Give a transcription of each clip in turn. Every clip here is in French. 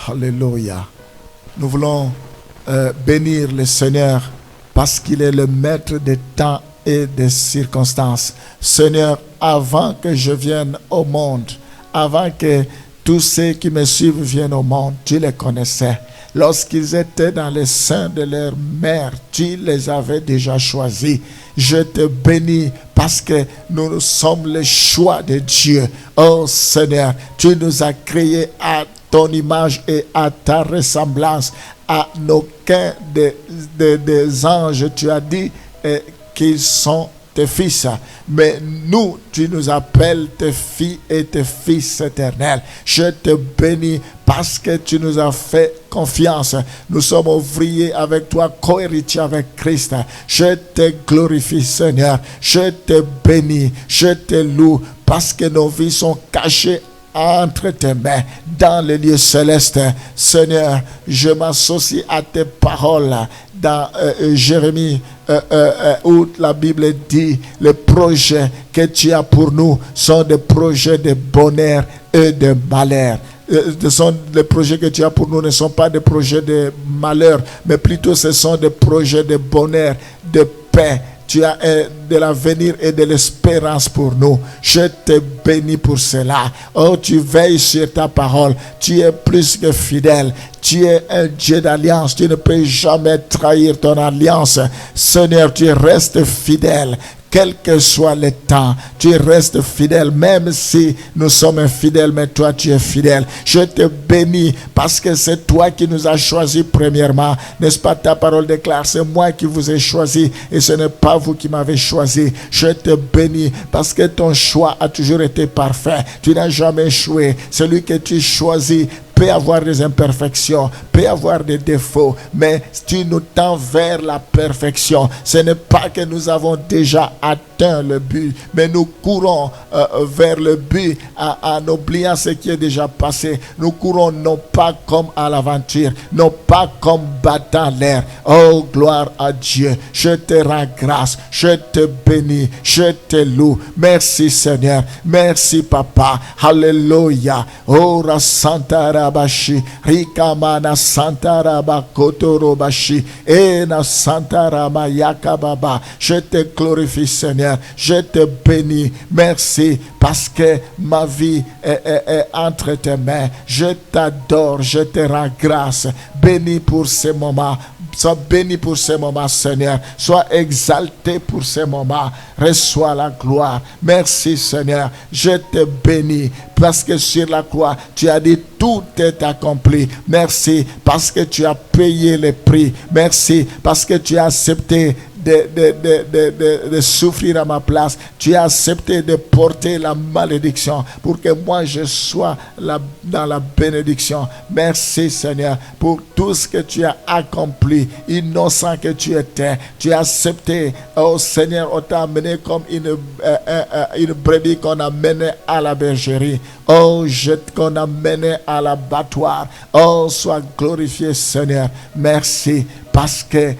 Alléluia. Nous voulons bénir le Seigneur parce qu'il est le maître des temps et des circonstances. Seigneur, avant que je vienne au monde, avant que tous ceux qui me suivent viennent au monde, tu les connaissais. Lorsqu'ils étaient dans les seins de leur mère, tu les avais déjà choisis. Je te bénis parce que nous sommes le choix de Dieu. Oh Seigneur, tu nous as créés à ton image et à ta ressemblance. À aucun des anges, tu as dit qu'ils sont tes fils, mais nous, tu nous appelles tes filles et tes fils éternels. Je te bénis parce que tu nous as fait confiance. Nous sommes ouvriers avec toi, co-héritiers avec Christ. Je te glorifie, Seigneur. Je te bénis, je te loue parce que nos vies sont cachées entre tes mains dans les lieux célestes. Seigneur, je m'associe à tes paroles dans Jérémie où la Bible dit les projets que tu as pour nous sont des projets de bonheur et de malheur. Les projets que tu as pour nous ne sont pas des projets de malheur, mais plutôt ce sont des projets de bonheur, de paix. Tu as de l'avenir et de l'espérance pour nous. Je te bénis pour cela. Oh, tu veilles sur ta parole. Tu es plus que fidèle. Tu es un Dieu d'alliance. Tu ne peux jamais trahir ton alliance. Seigneur, tu restes fidèle. Quel que soit le temps, tu restes fidèle, même si nous sommes infidèles, mais toi tu es fidèle. Je te bénis parce que c'est toi qui nous as choisis premièrement. N'est-ce pas, ta parole déclare, c'est moi qui vous ai choisi et ce n'est pas vous qui m'avez choisi. Je te bénis parce que ton choix a toujours été parfait. Tu n'as jamais échoué. Celui que tu choisis peut avoir des imperfections, peut avoir des défauts, mais tu nous tends vers la perfection. Ce n'est pas que nous avons déjà atteint le but, mais nous courons vers le but en oubliant ce qui est déjà passé. Nous courons non pas comme à l'aventure, non pas comme battant l'air. Oh, gloire à Dieu. Je te rends grâce, je te bénis, je te loue. Merci Seigneur, merci Papa. Alléluia. Oh, Rasantara Bashi, Rikamana Santaraba Kotorobashi, Ena Santarama Yakababa. Je te glorifie, Seigneur. Je te bénis. Merci parce que ma vie est entre tes mains. Je t'adore. Je te rends grâce. Béni pour ces moments. Sois béni pour ces moments, Seigneur. Sois exalté pour ces moments. Reçois la gloire. Merci, Seigneur. Je te bénis parce que sur la croix, tu as dit tout est accompli. Merci parce que tu as payé le prix. Merci parce que tu as accepté de souffrir à ma place. Tu as accepté de porter la malédiction pour que moi je sois dans la bénédiction. Merci Seigneur pour tout ce que tu as accompli. Innocent que tu étais, tu as accepté. Oh Seigneur, on t'a amené comme une brebis qu'on a menée à la bergerie. Oh, qu'on a mené à l'abattoir. Oh, sois glorifié Seigneur. Merci parce que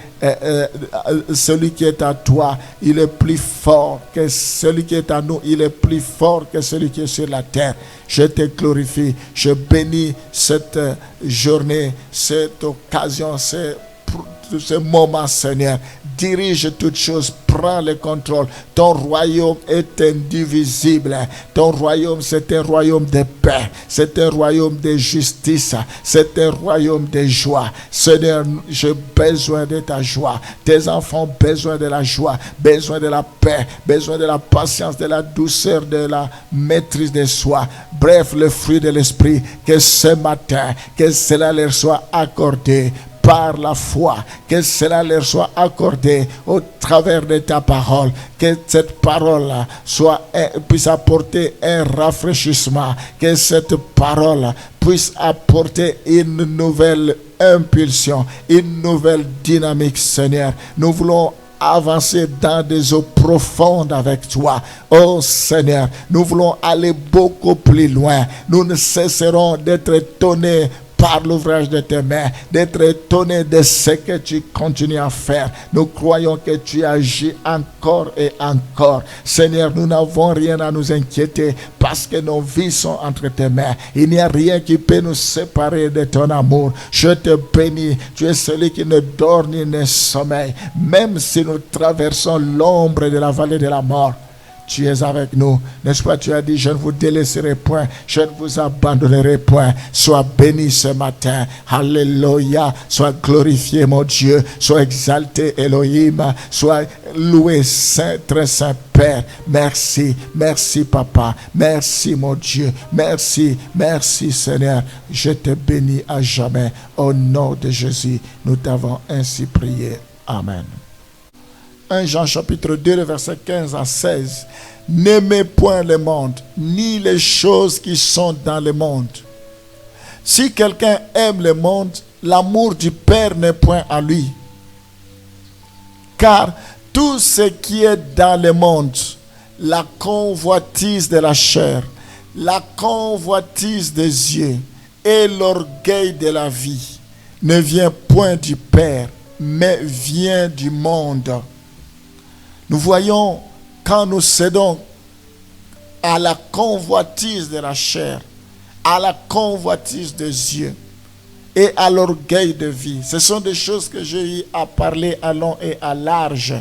celui qui est à toi, il est plus fort que celui qui est à nous. Il est plus fort que celui qui est sur la terre. Je te glorifie. Je bénis cette journée, cette occasion, ce moment, Seigneur. Dirige toutes choses, prends le contrôle. Ton royaume est indivisible. Ton royaume, c'est un royaume de paix. C'est un royaume de justice. C'est un royaume de joie. Seigneur, j'ai besoin de ta joie. Tes enfants ont besoin de la joie, besoin de la paix, besoin de la patience, de la douceur, de la maîtrise de soi. Bref, le fruit de l'esprit, que ce matin, que cela leur soit accordé par la foi, que cela leur soit accordé au travers de ta parole, que cette parole puisse apporter un rafraîchissement, que cette parole puisse apporter une nouvelle impulsion, une nouvelle dynamique, Seigneur. Nous voulons avancer dans des eaux profondes avec toi. Oh Seigneur, nous voulons aller beaucoup plus loin. Nous ne cesserons d'être étonnés par l'ouvrage de tes mains, d'être étonné de ce que tu continues à faire. Nous croyons que tu agis encore et encore. Seigneur, nous n'avons rien à nous inquiéter parce que nos vies sont entre tes mains. Il n'y a rien qui peut nous séparer de ton amour. Je te bénis. Tu es celui qui ne dort ni ne sommeille. Même si nous traversons l'ombre de la vallée de la mort, tu es avec nous. N'est-ce pas? Tu as dit, je ne vous délaisserai point, je ne vous abandonnerai point. Sois béni ce matin. Alléluia. Sois glorifié, mon Dieu. Sois exalté, Elohim. Sois loué, Saint, très Saint Père. Merci. Merci, Papa. Merci, mon Dieu. Merci. Merci, Seigneur. Je te bénis à jamais. Au nom de Jésus, nous t'avons ainsi prié. Amen. 1 Jean chapitre 2, verset 15 à 16. N'aimez point le monde, ni les choses qui sont dans le monde. Si quelqu'un aime le monde, l'amour du Père n'est point à lui. Car tout ce qui est dans le monde, la convoitise de la chair, la convoitise des yeux et l'orgueil de la vie, ne vient point du Père, mais vient du monde. Nous voyons, quand nous cédons à la convoitise de la chair, à la convoitise des yeux et à l'orgueil de vie. Ce sont des choses que j'ai eu à parler à long et à large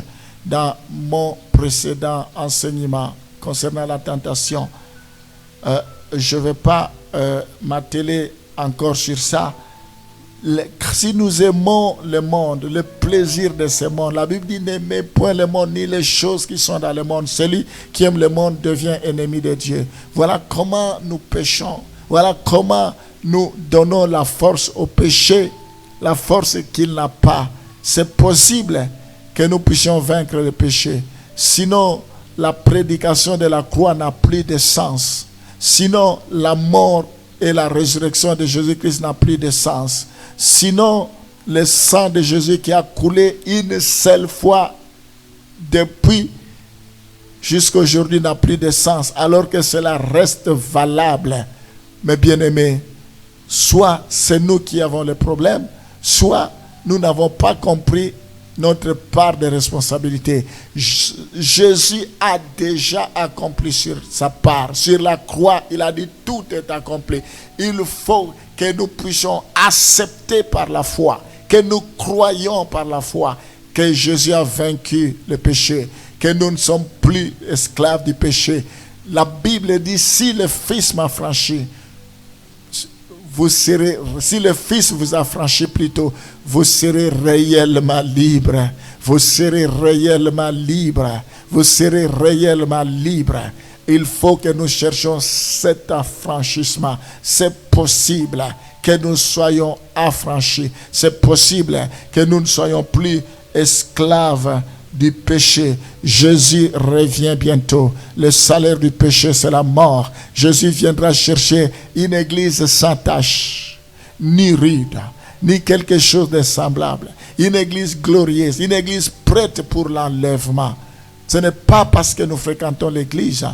dans mon précédent enseignement concernant la tentation. Je ne vais pas m'atteler encore sur ça. Si nous aimons le monde, le plaisir de ce monde, la Bible dit n'aimez point le monde ni les choses qui sont dans le monde. Celui qui aime le monde devient ennemi de Dieu. Voilà comment nous péchons. Voilà comment nous donnons la force au péché, la force qu'il n'a pas. C'est possible que nous puissions vaincre le péché. Sinon, la prédication de la croix n'a plus de sens. Sinon, la mort et la résurrection de Jésus-Christ n'a plus de sens. Sinon, le sang de Jésus qui a coulé une seule fois depuis jusqu'à aujourd'hui n'a plus de sens, alors que cela reste valable. Mes bien-aimés, soit c'est nous qui avons le problème, soit nous n'avons pas compris notre part de responsabilité. Jésus a déjà accompli sur sa part. Sur la croix, il a dit tout est accompli. Il faut que nous puissions accepter par la foi, que nous croyons par la foi que Jésus a vaincu le péché, que nous ne sommes plus esclaves du péché. La Bible dit, si le Fils m'a franchi, vous serez, si le Fils vous a franchi plutôt, vous serez réellement libre. Vous serez réellement libre. Vous serez réellement libre. Il faut que nous cherchions cet affranchissement. C'est possible que nous soyons affranchis. C'est possible que nous ne soyons plus esclaves du péché. Jésus revient bientôt. Le salaire du péché, c'est la mort. Jésus viendra chercher une église sans tache, ni rude, ni quelque chose de semblable. Une église glorieuse, une église prête pour l'enlèvement. Ce n'est pas parce que nous fréquentons l'église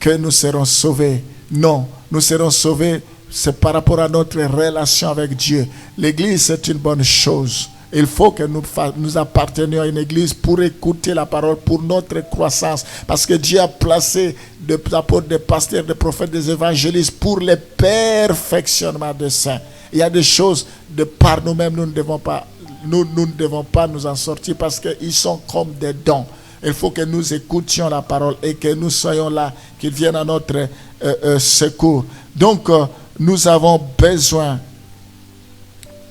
que nous serons sauvés. Non, nous serons sauvés, c'est par rapport à notre relation avec Dieu. L'église, c'est une bonne chose. Il faut que nous appartenions à une église pour écouter la parole, pour notre croissance. Parce que Dieu a placé des apôtres, des pasteurs, des prophètes, des évangélistes pour le perfectionnement des saints. Il y a des choses de par nous-mêmes, nous ne devons pas nous en sortir parce qu'ils sont comme des dons. Il faut que nous écoutions la parole et que nous soyons là, qu'ils viennent à notre secours. Donc, nous avons besoin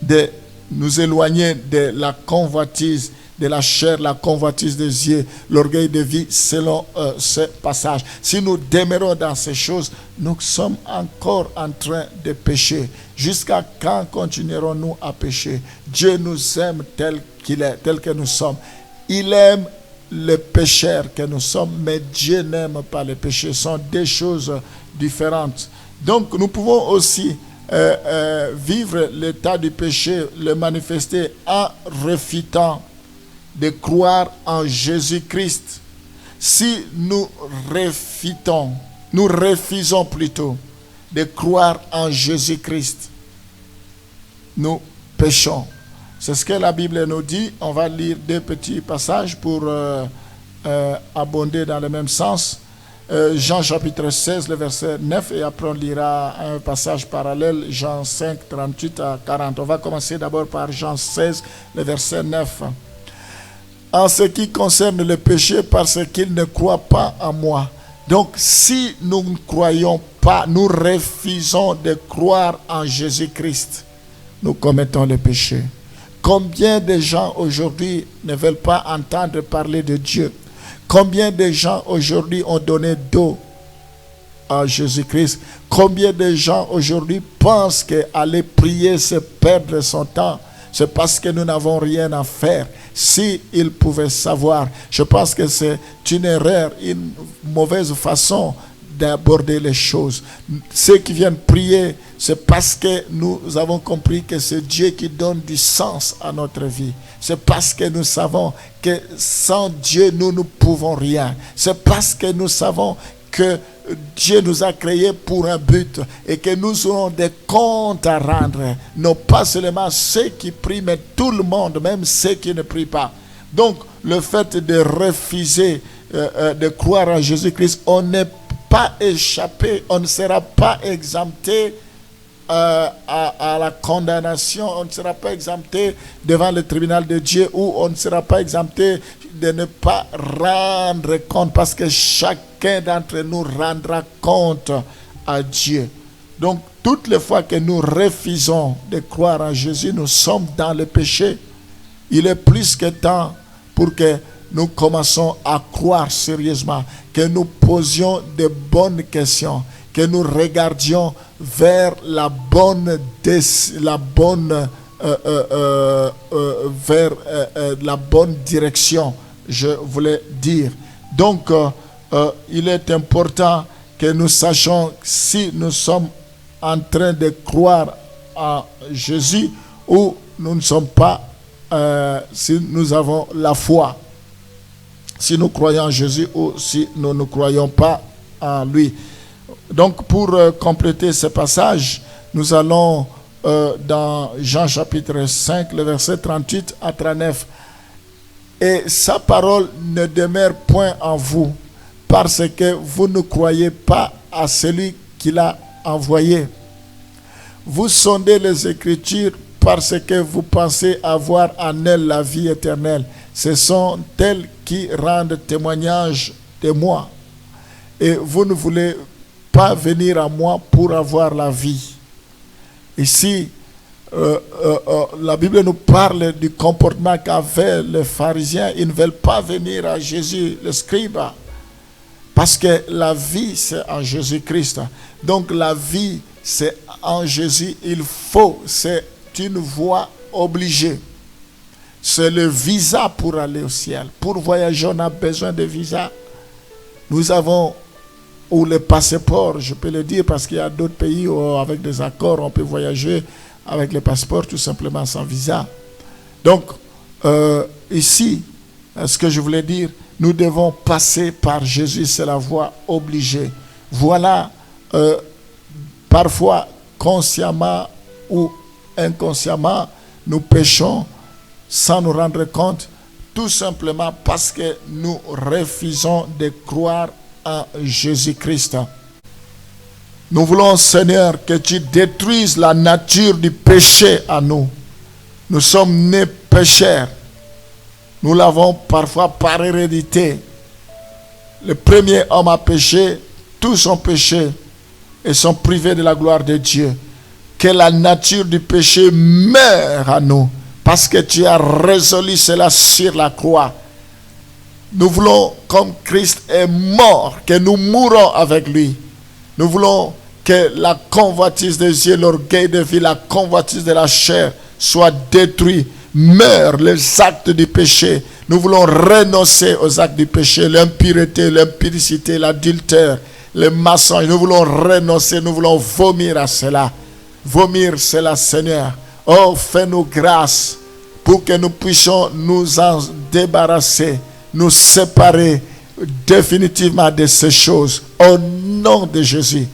de nous éloigner de la convoitise de la chair, la convoitise des yeux, l'orgueil de vie, selon ce passage. Si nous demeurons dans ces choses, nous sommes encore en train de pécher. Jusqu'à quand continuerons-nous à pécher? Dieu nous aime tel qu'il est, tel que nous sommes. Il aime le pécheur que nous sommes, mais Dieu n'aime pas le péché. Ce sont deux choses différentes. Donc nous pouvons aussi vivre l'état du péché, le manifester en refutant de croire en Jésus-Christ. Si nous refusons plutôt de croire en Jésus-Christ, nous péchons. C'est ce que la Bible nous dit. On va lire 2 petits passages pour abonder dans le même sens. Jean chapitre 16, le verset 9, et après on lira un passage parallèle, Jean 5, 38 à 40. On va commencer d'abord par Jean 16, le verset 9. En ce qui concerne le péché, parce qu'il ne croit pas en moi. Donc, si nous ne croyons pas, nous refusons de croire en Jésus-Christ, nous commettons le péché. Combien de gens aujourd'hui ne veulent pas entendre parler de Dieu? Combien de gens aujourd'hui ont donné dos à Jésus-Christ? Combien de gens aujourd'hui pensent qu'aller prier, c'est perdre son temps? C'est parce que nous n'avons rien à faire. S'ils pouvaient savoir, je pense que c'est une erreur, une mauvaise façon d'aborder les choses. Ceux qui viennent prier, c'est parce que nous avons compris que c'est Dieu qui donne du sens à notre vie. C'est parce que nous savons que sans Dieu, nous ne pouvons rien. C'est parce que nous savons que Dieu nous a créés pour un but et que nous aurons des comptes à rendre. Non pas seulement ceux qui prient, mais tout le monde, même ceux qui ne prient pas. Donc, le fait de refuser de croire en Jésus-Christ, on n'est pas échappé, on ne sera pas exempté à la condamnation, on ne sera pas exempté devant le tribunal de Dieu, ou on ne sera pas exempté de ne pas rendre compte, parce que chacun d'entre nous rendra compte à Dieu. Donc, toutes les fois que nous refusons de croire en Jésus, nous sommes dans le péché. Il est plus que temps pour que nous commençons à croire sérieusement, que nous posions de bonnes questions, que nous regardions vers la bonne direction, je voulais dire. Donc, il est important que nous sachions si nous sommes en train de croire en Jésus ou nous ne sommes pas, si nous avons la foi. Si nous croyons en Jésus ou si nous ne croyons pas en lui. Donc, pour compléter ce passage, nous allons dans Jean chapitre 5, le verset 38 à 39. Et sa parole ne demeure point en vous, parce que vous ne croyez pas à celui qui l'a envoyé. Vous sondez les Écritures parce que vous pensez avoir en elles la vie éternelle. Ce sont elles qui rendent témoignage de moi. Et vous ne voulez pas venir à moi pour avoir la vie. Ici, la Bible nous parle du comportement qu'avaient les pharisiens. Ils ne veulent pas venir à Jésus, le scribe, parce que la vie, c'est en Jésus-Christ. Donc la vie, c'est en Jésus. Il faut, c'est une voie obligée. C'est le visa pour aller au ciel. Pour voyager, on a besoin de visa. Nous avons, ou le passeport, je peux le dire, parce qu'il y a d'autres pays où, avec des accords, on peut voyager avec le passeport tout simplement sans visa. Donc, ici, ce que je voulais dire, nous devons passer par Jésus, c'est la voie obligée. Voilà, parfois, consciemment ou inconsciemment, nous péchons sans nous rendre compte, tout simplement parce que nous refusons de croire en Jésus-Christ. Nous voulons, Seigneur, que tu détruises la nature du péché en nous. Nous sommes nés pécheurs. Nous l'avons parfois par hérédité. Le premier homme a péché, tous ont péché et sont privés de la gloire de Dieu. Que la nature du péché meure à nous, parce que tu as résolu cela sur la croix. Nous voulons, comme Christ est mort, que nous mourons avec lui. Nous voulons que la convoitise des yeux, l'orgueil de vie, la convoitise de la chair soit détruite. Meurent les actes du péché. Nous voulons renoncer aux actes du péché, l'impureté, l'impudicité, l'adultère, le mensonge. Nous voulons renoncer, nous voulons vomir à cela. Vomir cela, Seigneur. Oh, fais-nous grâce pour que nous puissions nous en débarrasser, nous séparer définitivement de ces choses. Au nom de Jésus,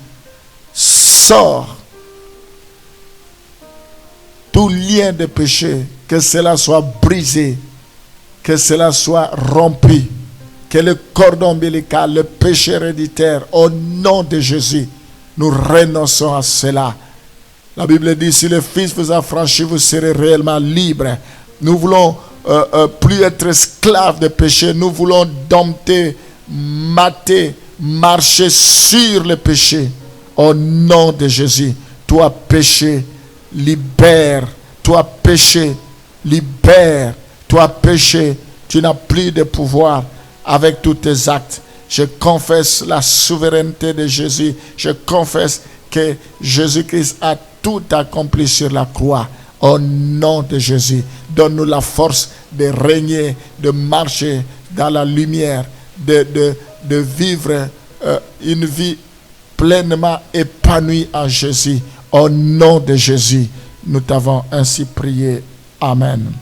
sors tout lien de péché, que cela soit brisé, que cela soit rompu, que le cordon ombilical, le péché héréditaire, au nom de Jésus, nous renonçons à cela. La Bible dit, si le Fils vous a franchi, vous serez réellement libre. Nous voulons plus être esclaves de péché. Nous voulons dompter, mater, marcher sur le péché. Au nom de Jésus, toi péché, libère. Toi péché, libère. Toi péché, tu n'as plus de pouvoir avec tous tes actes. Je confesse la souveraineté de Jésus. Je confesse que Jésus-Christ a tout accompli sur la croix. Au nom de Jésus, donne-nous la force de régner, de marcher dans la lumière, de vivre une vie pleinement épanouie en Jésus. Au nom de Jésus, nous t'avons ainsi prié. Amen.